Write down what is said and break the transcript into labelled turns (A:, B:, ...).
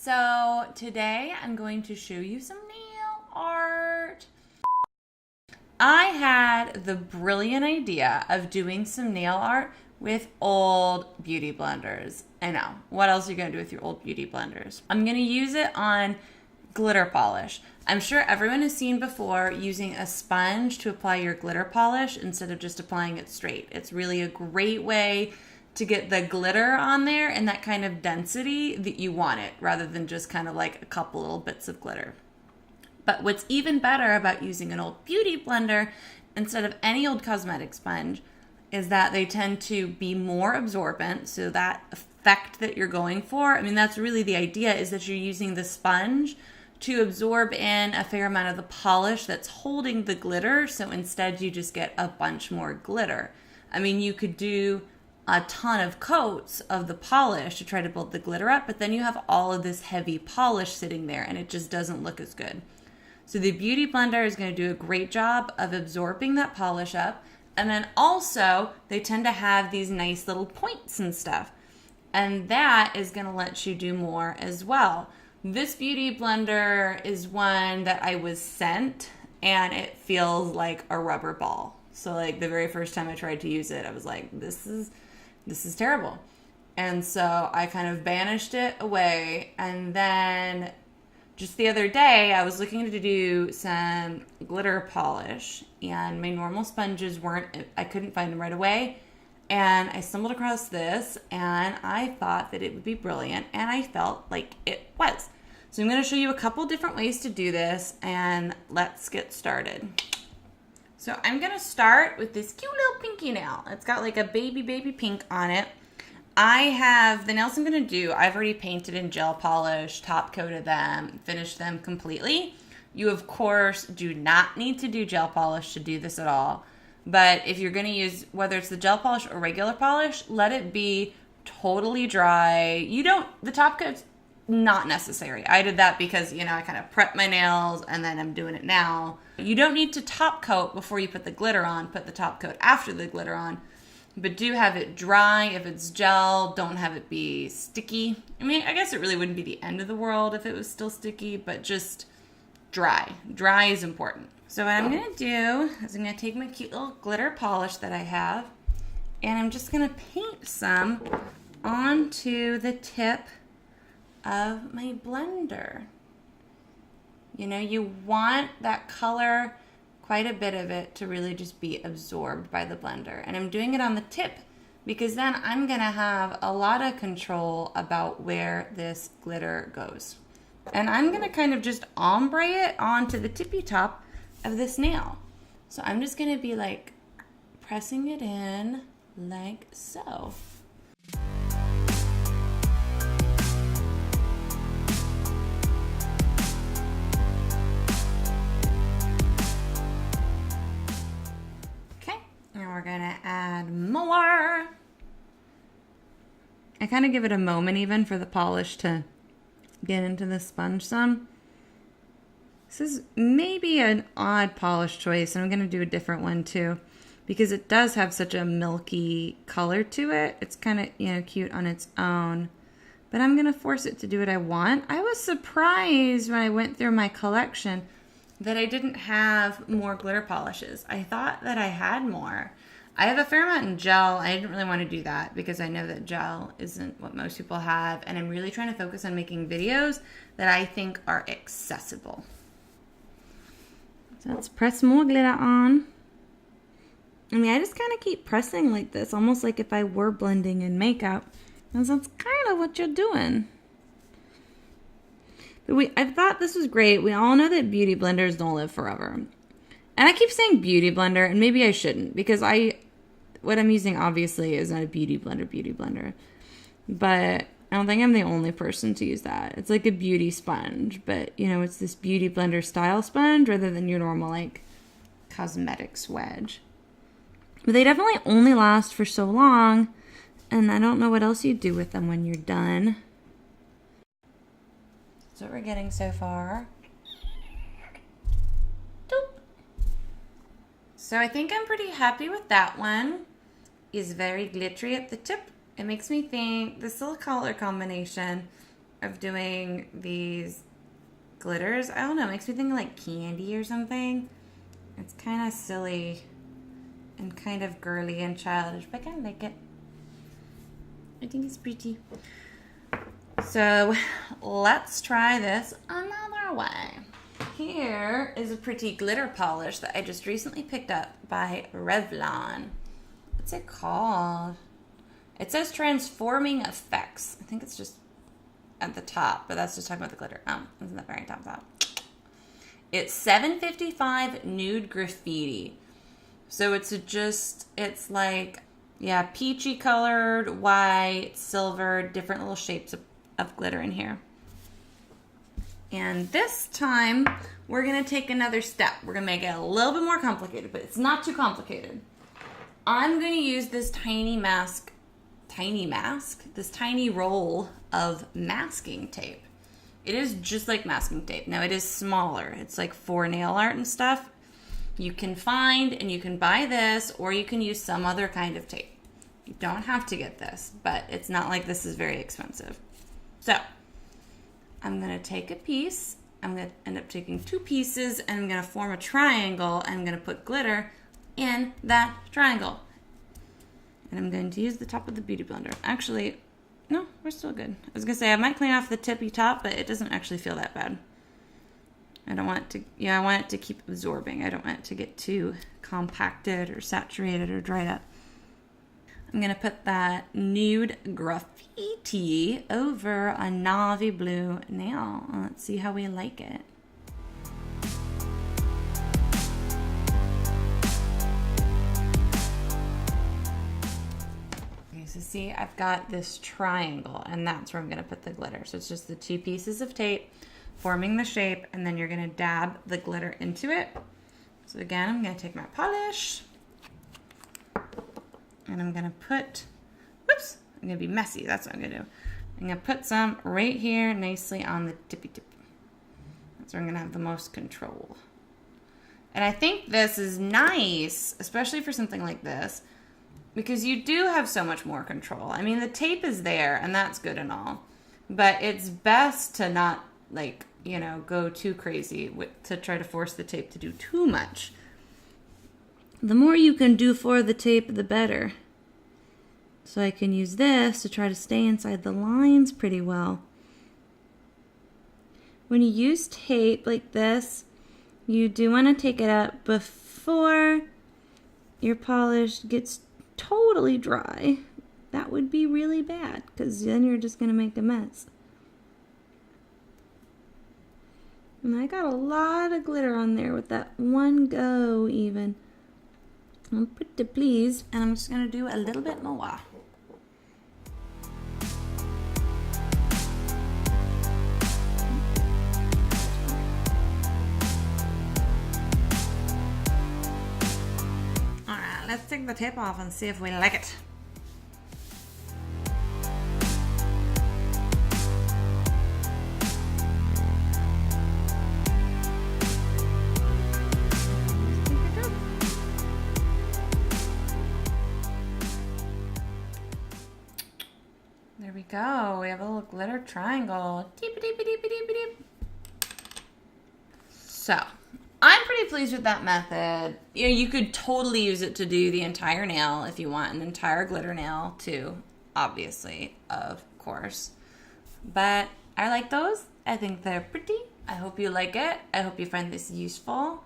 A: So today I'm going to show you some nail art. I had the brilliant idea of doing some nail art with old beauty blenders. I know. What else are you going to do with your old beauty blenders? I'm going to use it on glitter polish. I'm sure everyone has seen before using a sponge to apply your glitter polish instead of just applying it straight. It's really a great way to get the glitter on there and that kind of density that you want it, rather than just kind of like a couple little bits of glitter. But what's even better about using an old beauty blender instead of any old cosmetic sponge is that they tend to be more absorbent. So that effect that you're going for, I mean, that's really the idea, is that you're using the sponge to absorb in a fair amount of the polish that's holding the glitter. So instead you just get a bunch more glitter. I mean, you could do a ton of coats of the polish to try to build the glitter up, but then you have all of this heavy polish sitting there and it just doesn't look as good. So the beauty blender is going to do a great job of absorbing that polish up. And then also they tend to have these nice little points and stuff. And that is going to let you do more as well. This beauty blender is one that I was sent and it feels like a rubber ball. So like the very first time I tried to use it, I was like, this is terrible. And so I kind of banished it away. And then just the other day, I was looking to do some glitter polish and my normal sponges I couldn't find them right away. And I stumbled across this and I thought that it would be brilliant, and I felt like it was. So I'm going to show you a couple different ways to do this, and let's get started. So I'm going to start with this cute little pinky nail. It's got like a baby pink on it. The nails I'm going to do, I've already painted in gel polish, top coated them, finished them completely. You, of course, do not need to do gel polish to do this at all. But if you're going to use, whether it's the gel polish or regular polish, let it be totally dry. The top coat's not necessary. I did that because, I kind of prepped my nails and then I'm doing it now. You don't need to top coat before you put the glitter on. Put the top coat after the glitter on. But do have it dry. If it's gel, don't have it be sticky. I mean, I guess it really wouldn't be the end of the world if it was still sticky, but just dry. Dry is important. So what I'm going to do is I'm going to take my cute little glitter polish that I have, and I'm just going to paint some onto the tip of my blender. You want that color, quite a bit of it, to really just be absorbed by the blender. And I'm doing it on the tip because then I'm going to have a lot of control about where this glitter goes. And I'm going to kind of just ombre it onto the tippy top of this nail. So I'm just going to be like pressing it in like so. We're gonna add more. I kind of give it a moment even for the polish to get into the sponge some. This is maybe an odd polish choice, and I'm gonna do a different one too, because it does have such a milky color to it. It's kind of, cute on its own, but I'm gonna force it to do what I want. I was surprised when I went through my collection that I didn't have more glitter polishes. I thought that I had more. I have a fair amount in gel. I didn't really want to do that because I know that gel isn't what most people have, and I'm really trying to focus on making videos that I think are accessible. So let's press more glitter on. I mean, I just kind of keep pressing like this, almost like if I were blending in makeup, because that's kind of what you're doing. But I thought this was great. We all know that beauty blenders don't live forever. And I keep saying beauty blender, and maybe I shouldn't, because what I'm using obviously is not a beauty blender. But I don't think I'm the only person to use that. It's like a beauty sponge, but it's this beauty blender style sponge rather than your normal like cosmetics wedge. But they definitely only last for so long, and I don't know what else you do with them when you're done. That's what we're getting so far. So I think I'm pretty happy with that one. It's very glittery at the tip. It makes me think this little color combination of doing these glitters. I don't know, it makes me think of like candy or something. It's kind of silly and kind of girly and childish, but I kind of like it. I think it's pretty. So let's try this another way. Here is a pretty glitter polish that I just recently picked up by Revlon. What's it called? It says Transforming Effects. I think it's just at the top, but that's just talking about the glitter. Oh, it's in the very top. It's 755 Nude Graffiti. So it's like, yeah, peachy colored, white, silver, different little shapes of glitter in here. And this time, we're going to take another step. We're going to make it a little bit more complicated, but it's not too complicated. I'm going to use this tiny roll of masking tape. It is just like masking tape. Now, it is smaller. It's like for nail art and stuff. You can find and you can buy this, or you can use some other kind of tape. You don't have to get this, but it's not like this is very expensive. So, I'm going to take a piece. I'm going to end up taking 2 pieces, and I'm going to form a triangle, and I'm going to put glitter in that triangle. And I'm going to use the top of the Beauty Blender. Actually, no, we're still good. I was going to say, I might clean off the tippy top, but it doesn't actually feel that bad. I don't want it to, I want it to keep absorbing. I don't want it to get too compacted or saturated or dried up. I'm going to put that Nude Graffiti over a navy blue nail. Let's see how we like it. Okay, so see, I've got this triangle, and that's where I'm going to put the glitter. So it's just the 2 pieces of tape forming the shape, and then you're going to dab the glitter into it. So again, I'm going to take my polish, and I'm going to put, whoops, I'm going to be messy. That's what I'm going to do. I'm going to put some right here nicely on the tippy tip. That's where I'm going to have the most control. And I think this is nice, especially for something like this, because you do have so much more control. I mean, the tape is there, and that's good and all, but it's best to not, like, you know, go too crazy to try to force the tape to do too much. The more you can do for the tape, the better. So I can use this to try to stay inside the lines pretty well. When you use tape like this, you do want to take it up before your polish gets totally dry. That would be really bad, because then you're just going to make a mess. And I got a lot of glitter on there with that one go even. I'm pretty pleased, and I'm just going to do a little bit more. Alright, let's take the tape off and see if we like it. There we go. We have a little glitter triangle. So, I'm pretty pleased with that method. You know, you could totally use it to do the entire nail if you want an entire glitter nail too, obviously, of course. But I like those. I think they're pretty. I hope you like it. I hope you find this useful.